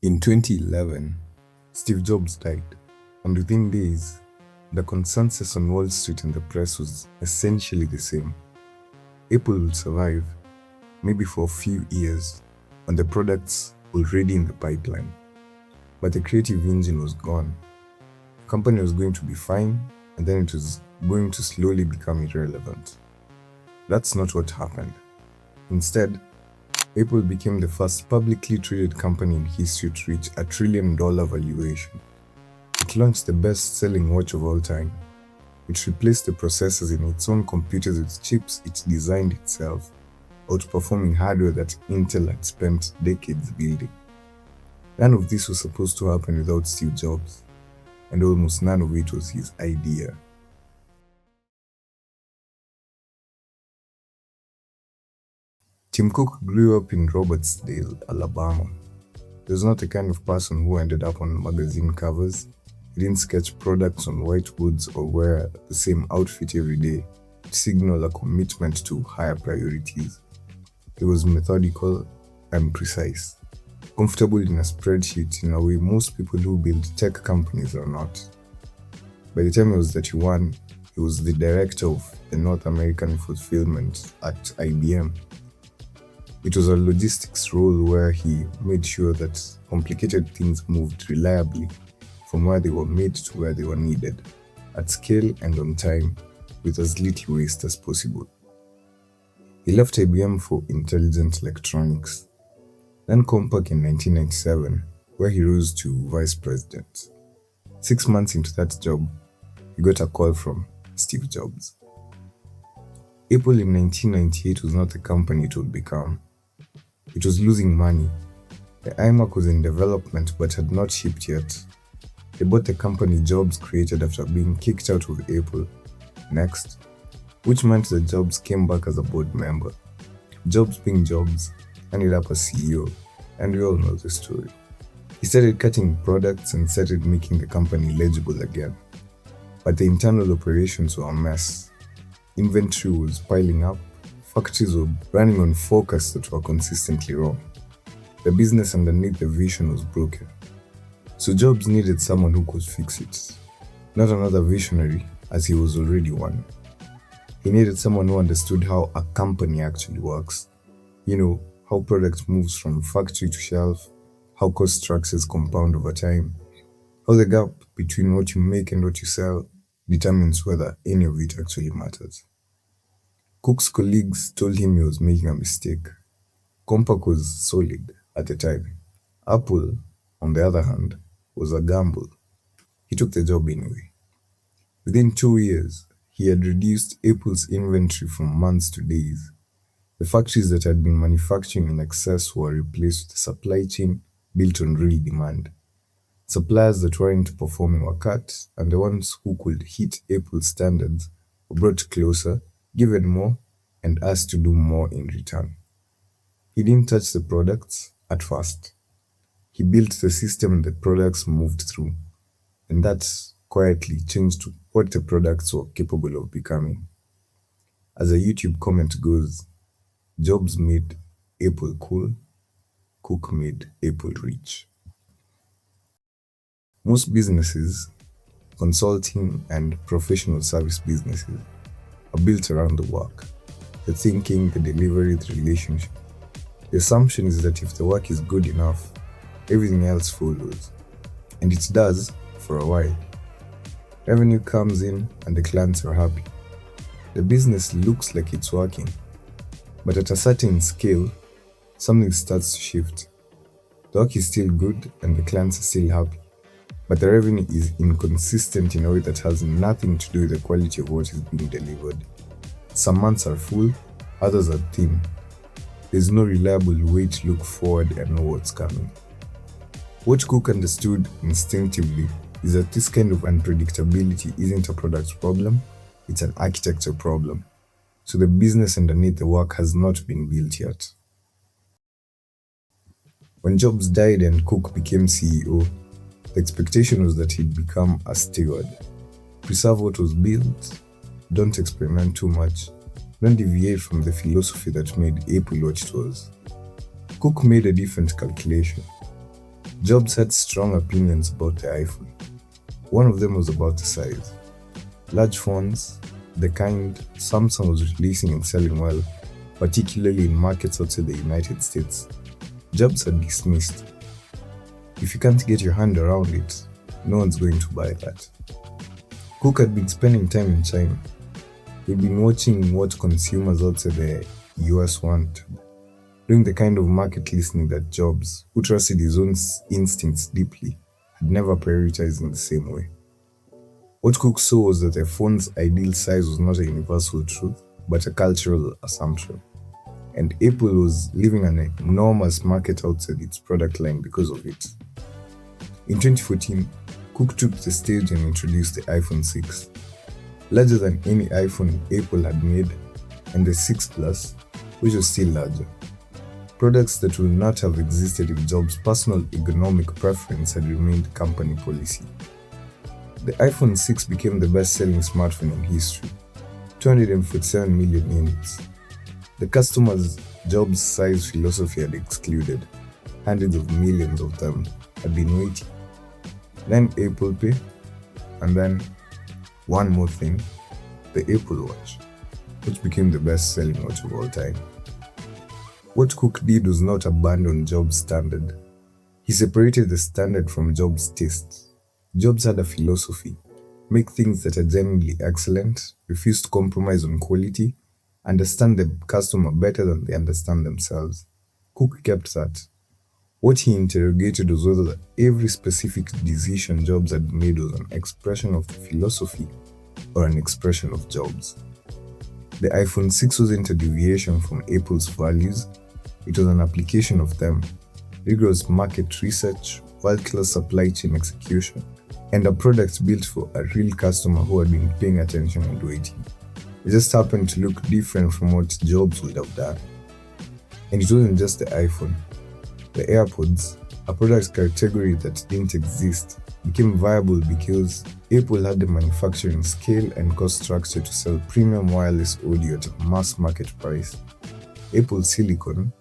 In 2011, Steve Jobs died, and within days, the consensus on Wall Street and the press was essentially the same. Apple will survive, maybe for a few years, and the products already in the pipeline. But the creative engine was gone. The company was going to be fine, and then it was going to slowly become irrelevant. That's not what happened. Instead, Apple became the first publicly traded company in history to reach $1 trillion valuation. It launched the best-selling watch of all time. It replaced the processors in its own computers with chips it designed itself, outperforming hardware that Intel had spent decades building. None of this was supposed to happen without Steve Jobs, and almost none of it was his idea. Tim Cook grew up in Robertsdale, Alabama. He was not the kind of person who ended up on magazine covers. He didn't sketch products on whiteboards or wear the same outfit every day to signal a commitment to higher priorities. He was methodical and precise, comfortable in a spreadsheet in a way most people who build tech companies are not. By the time he was 31, he was the director of the North American fulfillment at IBM. It was a logistics role where he made sure that complicated things moved reliably from where they were made to where they were needed, at scale and on time, with as little waste as possible. He left IBM for Intelligent Electronics, then Compaq in 1997, where he rose to vice president. 6 months into that job, he got a call from Steve Jobs. Apple in 1998 was not the company it would become. It was losing money. The iMac was in development but had not shipped yet. They bought the company Jobs created after being kicked out of Apple next, which meant that Jobs came back as a board member. Jobs being Jobs, ended up as CEO, and we all know the story. He started cutting products and started making the company legible again. But the internal operations were a mess. Inventory was piling up, factories were running on forecasts that were consistently wrong. The business underneath the vision was broken. So Jobs needed someone who could fix it. Not another visionary, as he was already one. He needed someone who understood how a company actually works. How product moves from factory to shelf, how cost structures compound over time, how the gap between what you make and what you sell determines whether any of it actually matters. Cook's colleagues told him he was making a mistake. Compaq was solid at the time. Apple, on the other hand, was a gamble. He took the job anyway. Within 2 years, he had reduced Apple's inventory from months to days. The factories that had been manufacturing in excess were replaced with a supply chain built on real demand. Suppliers that weren't performing were cut, and the ones who could hit Apple's standards were brought closer, given more, and asked to do more in return. He didn't touch the products at first. He built the system the products moved through, and that quietly changed what the products were capable of becoming. As a YouTube comment goes, Jobs made Apple cool, Cook made Apple rich. Most businesses, consulting and professional service businesses, are built around the work, the thinking, the delivery, the relationship. The assumption is that if the work is good enough, everything else follows. And it does for a while. Revenue comes in and the clients are happy. The business looks like it's working. But at a certain scale, something starts to shift. The work is still good and the clients are still happy. But the revenue is inconsistent in a way that has nothing to do with the quality of what is being delivered. Some months are full, others are thin. There's no reliable way to look forward and know what's coming. What Cook understood instinctively is that this kind of unpredictability isn't a product problem, it's an architecture problem. So the business underneath the work has not been built yet. When Jobs died and Cook became CEO, the expectation was that he'd become a steward. Preserve what was built, don't experiment too much, don't deviate from the philosophy that made Apple what it was. Cook made a different calculation. Jobs had strong opinions about the iPhone. One of them was about the size. Large phones, the kind Samsung was releasing and selling well, particularly in markets outside the United States. Jobs had dismissed. If you can't get your hand around it, no one's going to buy that. Cook had been spending time in China. He'd been watching what consumers outside the US wanted, doing the kind of market listening that Jobs, who trusted his own instincts deeply, had never prioritized in the same way. What Cook saw was that a phone's ideal size was not a universal truth, but a cultural assumption. And Apple was leaving an enormous market outside its product line because of it. In 2014, Cook took the stage and introduced the iPhone 6. Larger than any iPhone Apple had made, and the 6 Plus, which was still larger. Products that would not have existed if Jobs' personal economic preference had remained company policy. The iPhone 6 became the best-selling smartphone in history, 247 million units. The customer's Jobs' size philosophy had excluded. Hundreds of millions of them had been waiting. Then Apple Pay, and then one more thing, the Apple Watch, which became the best-selling watch of all time. What Cook did was not abandon Jobs' standard. He separated the standard from Jobs' taste. Jobs had a philosophy: make things that are genuinely excellent, refuse to compromise on quality, understand the customer better than they understand themselves. Cook kept that. What he interrogated was whether every specific decision Jobs had made was an expression of the philosophy or an expression of Jobs. The iPhone 6 wasn't a deviation from Apple's values, it was an application of them. Rigorous market research, world-class supply chain execution, and a product built for a real customer who had been paying attention and waiting. It just happened to look different from what Jobs would have done. And it wasn't just the iPhone. The AirPods, a product category that didn't exist, became viable because Apple had the manufacturing scale and cost structure to sell premium wireless audio at a mass market price. Apple Silicon,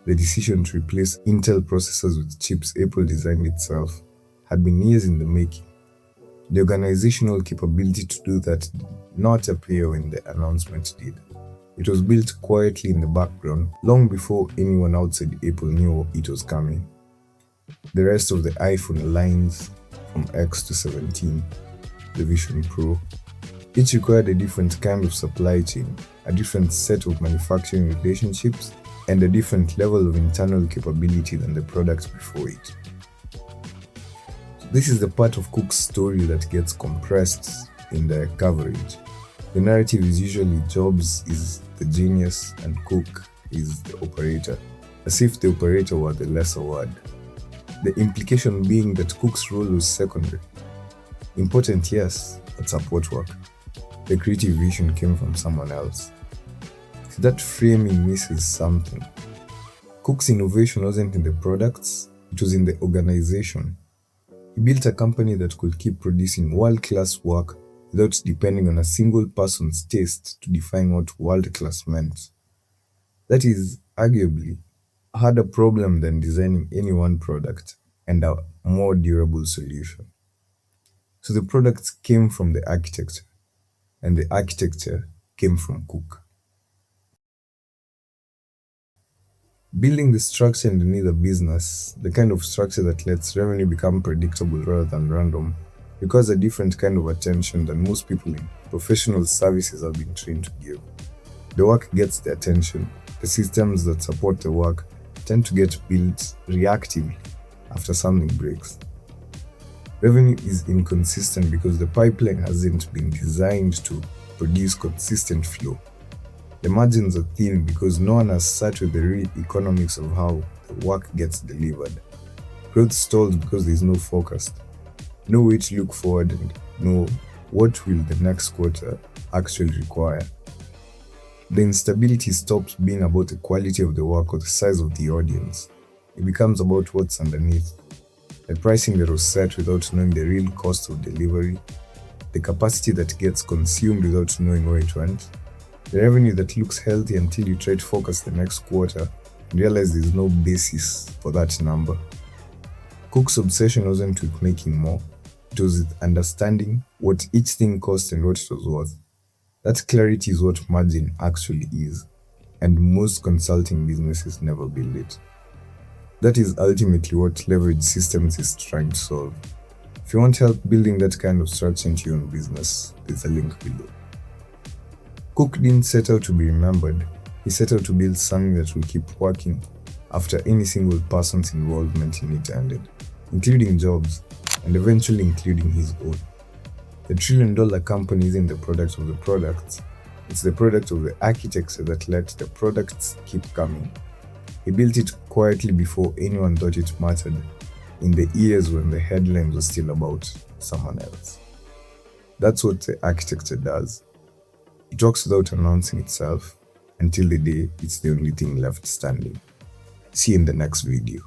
the decision to replace Intel processors with chips Apple designed itself, had been years in the making. The organizational capability to do that did not appear when the announcement did. It was built quietly in the background, long before anyone outside Apple knew it was coming. The rest of the iPhone lines, from X to 17, the Vision Pro, each required a different kind of supply chain, a different set of manufacturing relationships, and a different level of internal capability than the product before it. This is the part of Cook's story that gets compressed in the coverage. The narrative is usually Jobs is the genius and Cook is the operator, as if the operator were the lesser word. The implication being that Cook's role was secondary. Important, yes, but support work. The creative vision came from someone else. So that framing misses something. Cook's innovation wasn't in the products, it was in the organization. He built a company that could keep producing world-class work without depending on a single person's taste to define what world-class meant. That is, arguably, a harder problem than designing any one product and a more durable solution. So the products came from the architecture, and the architecture came from Cook. Building the structure underneath a business, the kind of structure that lets revenue become predictable rather than random, requires a different kind of attention than most people in professional services have been trained to give. The work gets the attention. The systems that support the work tend to get built reactively after something breaks. Revenue is inconsistent because the pipeline hasn't been designed to produce consistent flow. The margins are thin because no one has sat with the real economics of how the work gets delivered. Growth stalls because there is no forecast, no way to look forward and know what will the next quarter actually require. The instability stops being about the quality of the work or the size of the audience. It becomes about what's underneath. The pricing that was set without knowing the real cost of delivery, the capacity that gets consumed without knowing where it went, the revenue that looks healthy until you try to focus the next quarter and realize there's no basis for that number. Cook's obsession wasn't with making more, it was with understanding what each thing cost and what it was worth. That clarity is what margin actually is, and most consulting businesses never build it. That is ultimately what leverage systems is trying to solve. If you want help building that kind of structure into your own business, there's a link below. Cook didn't set out to be remembered, he set out to build something that will keep working after any single person's involvement in it ended, including Jobs, and eventually including his own. The trillion-dollar company isn't the product of the products, it's the product of the architecture that let the products keep coming. He built it quietly before anyone thought it mattered, in the years when the headlines were still about someone else. That's what the architecture does. It works without announcing itself until the day it's the only thing left standing. See you in the next video.